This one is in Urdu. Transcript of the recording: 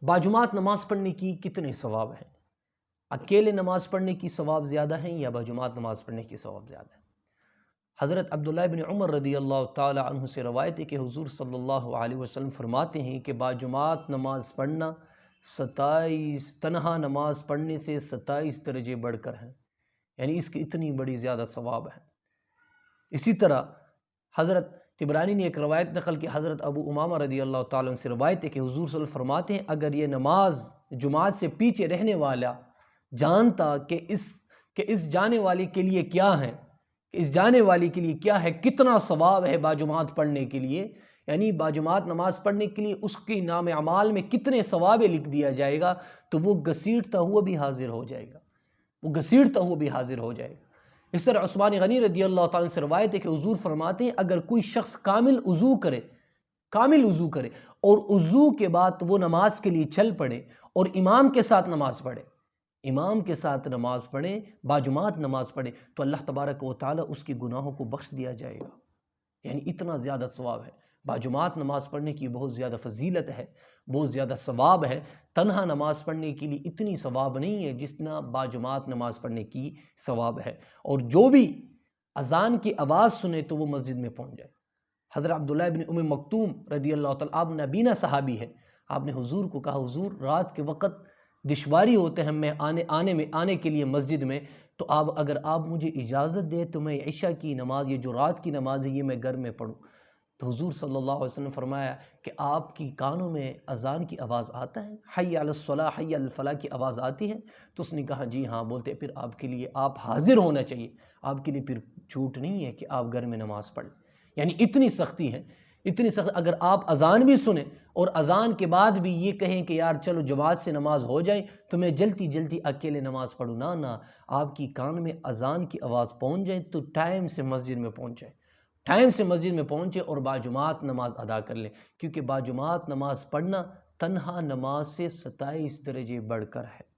باجماعت نماز پڑھنے کی کتنے ثواب ہیں؟ اکیلے نماز پڑھنے کی ثواب زیادہ ہیں یا باجماعت نماز پڑھنے کی ثواب زیادہ ہے؟ حضرت عبداللہ بن عمر رضی اللہ تعالی عنہ سے روایت ہے کہ حضور صلی اللہ علیہ وسلم فرماتے ہیں کہ باجماعت نماز پڑھنا 27 تنہا نماز پڑھنے سے 27 درجے بڑھ کر ہیں، یعنی اس کی اتنی بڑی زیادہ ثواب ہے۔ اسی طرح حضرت طبرانی نے ایک روایت نقل کی، حضرت ابو امامہ رضی اللہ تعالیٰ عنہ سے روایت ہے کہ حضور صلی اللہ علیہ وسلم فرماتے ہیں اگر یہ نماز جماعت سے پیچھے رہنے والا جانتا کہ اس جانے والی کے لیے کیا ہے، کہ اس جانے والی کے لیے کیا ہے، کتنا ثواب ہے باجماعت پڑھنے کے لیے، یعنی باجماعت نماز پڑھنے کے لیے اس کی نام اعمال میں کتنے ثواب لکھ دیا جائے گا، تو وہ گھسیٹتا ہوا بھی حاضر ہو جائے گا، وہ گھسیٹتا ہوا بھی حاضر ہو جائے گا۔ اس طرح عثمان غنی رضی اللہ تعالیٰ سے روایت ہے کہ حضور فرماتے ہیں اگر کوئی شخص کامل وضو کرے اور وضو کے بعد وہ نماز کے لیے چل پڑے اور امام کے ساتھ نماز پڑھے، باجماعت نماز پڑھے، تو اللہ تبارک و تعالیٰ اس کی گناہوں کو بخش دیا جائے گا، یعنی اتنا زیادہ ثواب ہے۔ باجماعت نماز پڑھنے کی بہت زیادہ فضیلت ہے، بہت زیادہ ثواب ہے۔ تنہا نماز پڑھنے کے لیے اتنی ثواب نہیں ہے جتنا باجماعت نماز پڑھنے کی ثواب ہے، اور جو بھی اذان کی آواز سنے تو وہ مسجد میں پہنچ جائے۔ حضرت عبداللہ بن ام مکتوم رضی اللہ تعالیٰ، آپ نبینا صحابی ہے، آپ نے حضور کو کہا حضور رات کے وقت دشواری ہوتے ہیں میں آنے کے لیے مسجد میں، تو اگر آپ مجھے اجازت دے تو میں عشاء کی نماز، یہ جو رات کی نماز ہے، یہ میں گھر میں پڑھوں۔ تو حضور صلی اللہ علیہ وسلم نے فرمایا کہ آپ کی کانوں میں اذان کی آواز آتا ہے، حی علی الصلاح حی علی الفلاح کی آواز آتی ہے؟ تو اس نے کہا جی ہاں، بولتے پھر آپ کے لیے آپ حاضر ہونا چاہیے، آپ کے لیے پھر چھوٹ نہیں ہے کہ آپ گھر میں نماز پڑھ لیں۔ یعنی اتنی سختی ہے، اتنی سخت، اگر آپ اذان بھی سنیں اور اذان کے بعد بھی یہ کہیں کہ یار چلو جماعت سے نماز ہو جائے تو میں جلدی اکیلے نماز پڑھوں، نہ، آپ کی کان میں اذان کی آواز پہنچ جائے تو ٹائم سے مسجد میں پہنچے اور باجماعت نماز ادا کر لیں، کیونکہ باجماعت نماز پڑھنا تنہا نماز سے 27 درجے بڑھ کر ہے۔